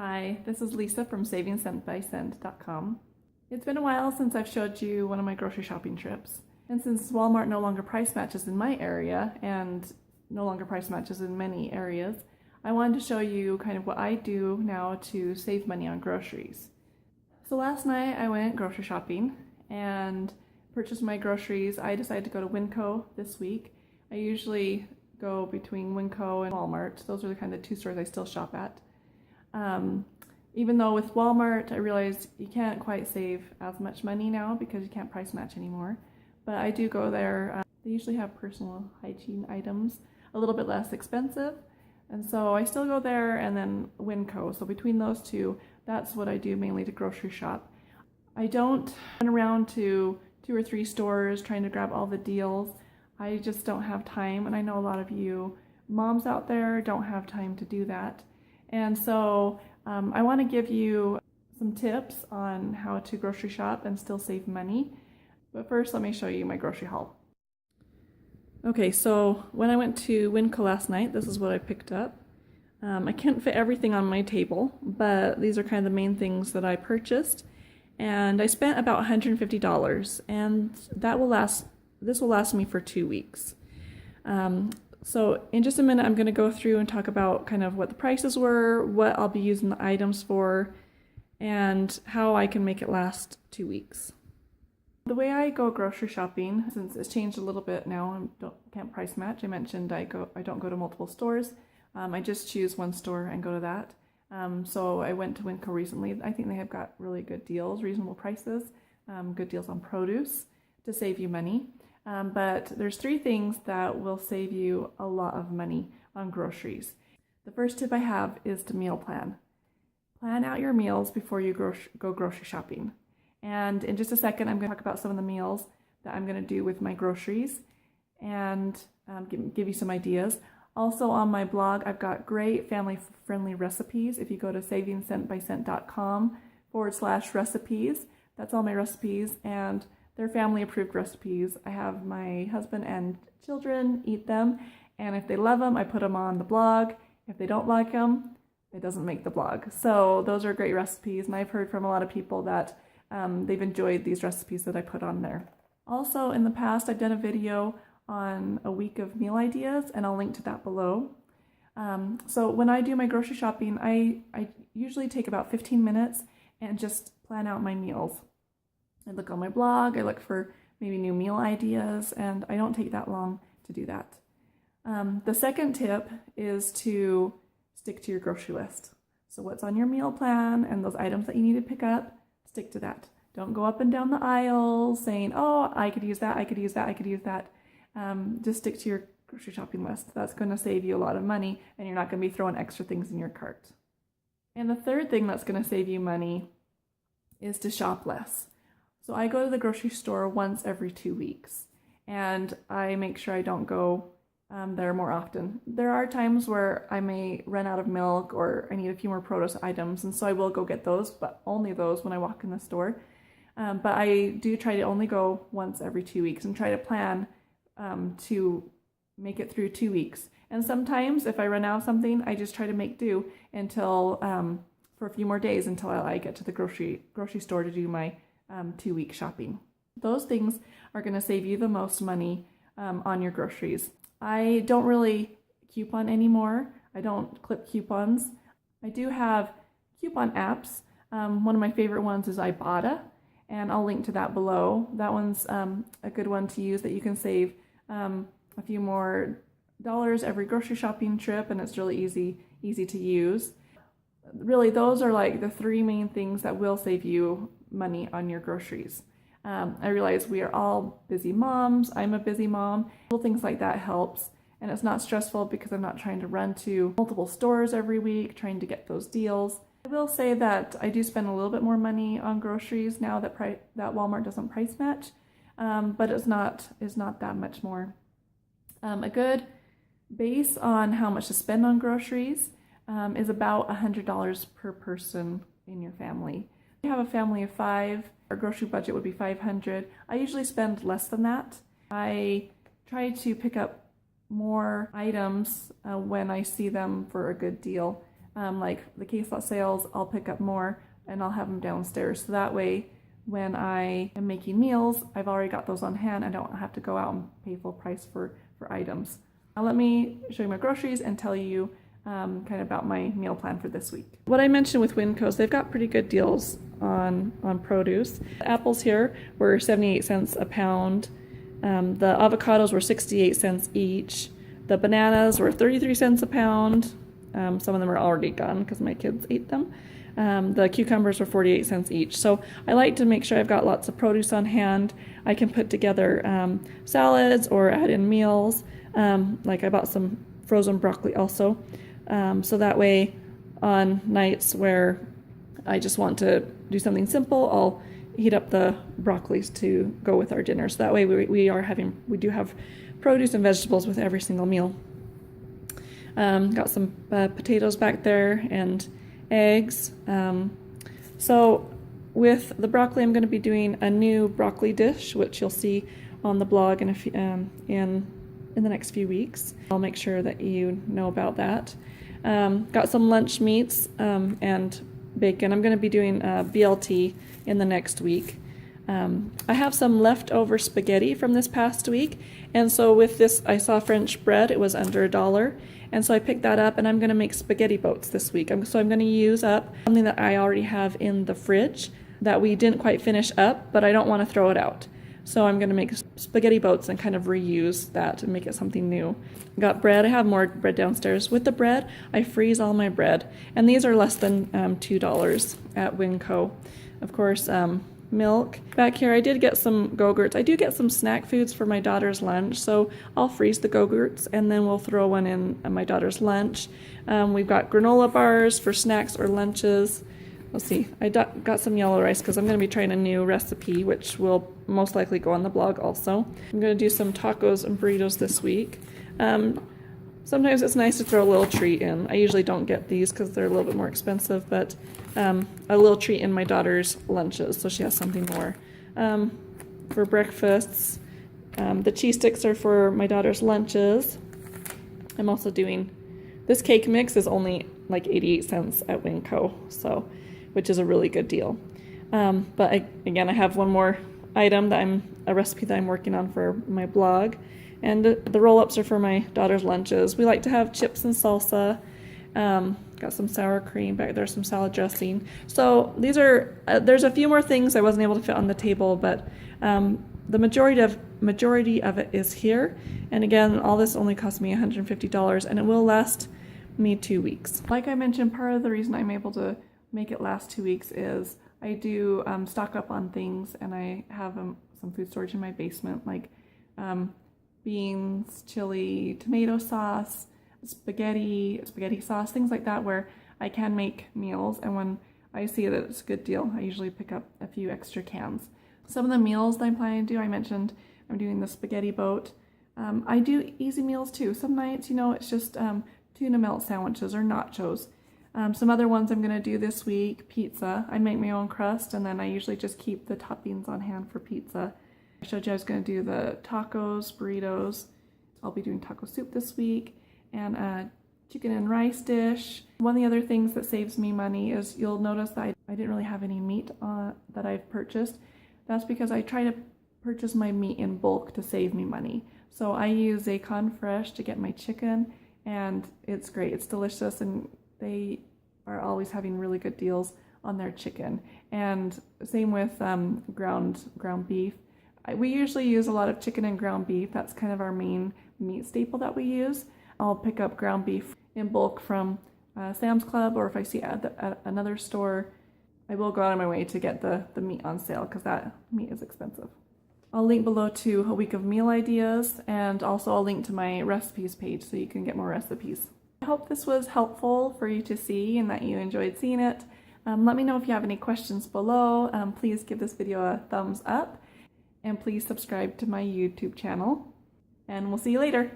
Hi, this is Lisa from savingcentbycent.com. It's been a while since I've showed you one of my grocery shopping trips, and since Walmart no longer price matches in my area and no longer price matches in many areas, I wanted to show you kind of what I do now to save money on groceries. So last night I went grocery shopping and purchased my groceries. I decided to go to Winco this week. I usually go between Winco and Walmart. Those are the kind of two stores I still shop at. Even though with Walmart I realized you can't quite save as much money now because you can't price match anymore, but I do go there. They usually have personal hygiene items a little bit less expensive, and so I still go there, and then Winco. So between those two, that's what I do mainly to grocery shop. I don't run around to 2 or 3 stores trying to grab all the deals. I just don't have time, and I know a lot of you moms out there don't have time to do that. And so I want to give you some tips on how to grocery shop and still save money. But first, let me show you my grocery haul. Okay, so when I went to Winco last night, this is what I picked up. I can't fit everything on my table, but these are kind of the main things that I purchased. And I spent about $150, and this will last me for 2 weeks. So in just a minute, I'm going to go through and talk about kind of what the prices were, what I'll be using the items for, and how I can make it last 2 weeks. The way I go grocery shopping, since it's changed a little bit now, I can't price match. I mentioned I don't go to multiple stores. I just choose one store and go to that. So I went to Winco recently. I think they have got really good deals, reasonable prices, good deals on produce to save you money. But there's 3 things that will save you a lot of money on groceries. The first tip I have is to meal plan. Plan out your meals before you go grocery shopping. And in just a second, I'm going to talk about some of the meals that I'm going to do with my groceries and give you some ideas. Also on my blog, I've got great family-friendly recipes. If you go to savingcentbycent.com/recipes, that's all my recipes, and they're family-approved recipes. I have my husband and children eat them, and if they love them, I put them on the blog. If they don't like them, it doesn't make the blog. So those are great recipes, and I've heard from a lot of people that they've enjoyed these recipes that I put on there. Also, in the past, I've done a video on a week of meal ideas, and I'll link to that below. So when I do my grocery shopping, I usually take about 15 minutes and just plan out my meals. I look on my blog, I look for maybe new meal ideas, and I don't take that long to do that. The second tip is to stick to your grocery list. So what's on your meal plan and those items that you need to pick up, stick to that. Don't go up and down the aisle saying, oh, I could use that, I could use that, I could use that. Just stick to your grocery shopping list. That's going to save you a lot of money, and you're not going to be throwing extra things in your cart. And the third thing that's going to save you money is to shop less. So I go to the grocery store once every 2 weeks, and I make sure I don't go there more often. There are times where I may run out of milk or I need a few more produce items, and so I will go get those, but only those when I walk in the store. But I do try to only go once every 2 weeks and try to plan to make it through 2 weeks. And sometimes if I run out of something, I just try to make do until for a few more days until I get to the grocery store to do my 2-week shopping. Those things are going to save you the most money on your groceries. I don't really coupon anymore. I don't clip coupons. I do have coupon apps. One of my favorite ones is Ibotta, and I'll link to that below. That one's a good one to use, that you can save a few more dollars every grocery shopping trip, and it's really easy to use. Really, those are like the 3 main things that will save you money on your groceries. I realize we are all busy moms. I'm a busy mom. Little things like that helps, and it's not stressful because I'm not trying to run to multiple stores every week trying to get those deals. I will say that I do spend a little bit more money on groceries now that Walmart doesn't price match, but it's not that much more. A good base on how much to spend on groceries is about $100 per person in your family. If you have a family of 5, our grocery budget would be $500. I usually spend less than that. I try to pick up more items when I see them for a good deal. like the case lot sales, I'll pick up more and I'll have them downstairs. So that way, when I am making meals, I've already got those on hand. I don't have to go out and pay full price for items. Now let me show you my groceries and tell you kind of about my meal plan for this week. What I mentioned with Winco's, they've got pretty good deals on produce. The apples here were 78 cents a pound. The avocados were 68 cents each. The bananas were 33 cents a pound. Some of them are already gone because my kids ate them. The cucumbers were 48 cents each. So I like to make sure I've got lots of produce on hand. I can put together salads or add in meals. Like I bought some frozen broccoli also. So that way on nights where I just want to do something simple, I'll heat up the broccolis to go with our dinner. So that way we do have produce and vegetables with every single meal. Got some potatoes back there and eggs. So with the broccoli, I'm going to be doing a new broccoli dish, which you'll see on the blog in the next few weeks. I'll make sure that you know about that. Got some lunch meats and bacon. I'm going to be doing BLT in the next week. I have some leftover spaghetti from this past week, and so with this, I saw French bread. It was under $1, and so I picked that up, and I'm going to make spaghetti boats this week. So I'm going to use up something that I already have in the fridge that we didn't quite finish up, but I don't want to throw it out. So I'm going to make spaghetti boats and kind of reuse that and make it something new. Got bread. I have more bread downstairs. With the bread, I freeze all my bread, and these are less than $2 at Winco. Of course, milk. Back here, I did get some Go-Gurts. I do get some snack foods for my daughter's lunch, so I'll freeze the Go-Gurts and then we'll throw one in my daughter's lunch. We've got granola bars for snacks or lunches. Let's see, I got some yellow rice because I'm going to be trying a new recipe, which will most likely go on the blog also. I'm going to do some tacos and burritos this week. Sometimes it's nice to throw a little treat in. I usually don't get these because they're a little bit more expensive, but a little treat in my daughter's lunches, so she has something more. For breakfasts, the cheese sticks are for my daughter's lunches. I'm also doing, this cake mix is only like 88 cents at Winco, so, which is a really good deal. But again, I have one more item a recipe that I'm working on for my blog. And the roll-ups are for my daughter's lunches. We like to have chips and salsa. Got some sour cream back there, some salad dressing. So these are, there's a few more things I wasn't able to fit on the table, but the majority of it is here. And again, all this only cost me $150, and it will last me 2 weeks. Like I mentioned, part of the reason I'm able to make it last 2 weeks is I do stock up on things, and I have some food storage in my basement, like beans, chili, tomato sauce, spaghetti sauce, things like that, where I can make meals, and when I see that it's a good deal, I usually pick up a few extra cans. Some of the meals that I'm planning to do, I mentioned I'm doing the spaghetti boat. I do easy meals too. Some nights, it's just tuna melt sandwiches or nachos. Some other ones I'm going to do this week, pizza. I make my own crust, and then I usually just keep the toppings on hand for pizza. I showed you I was going to do the tacos, burritos. I'll be doing taco soup this week, and a chicken and rice dish. One of the other things that saves me money is you'll notice that I didn't really have any meat that I've purchased. That's because I try to purchase my meat in bulk to save me money. So I use Zacon Fresh to get my chicken, and it's great. It's delicious, and they are always having really good deals on their chicken. And same with ground beef. We usually use a lot of chicken and ground beef. That's kind of our main meat staple that we use. I'll pick up ground beef in bulk from Sam's Club, or if I see it at another store, I will go out of my way to get the meat on sale because that meat is expensive. I'll link below to a week of meal ideas, and also I'll link to my recipes page so you can get more recipes. I hope this was helpful for you to see and that you enjoyed seeing it. Let me know if you have any questions below. Please give this video a thumbs up, and please subscribe to my YouTube channel, and we'll see you later.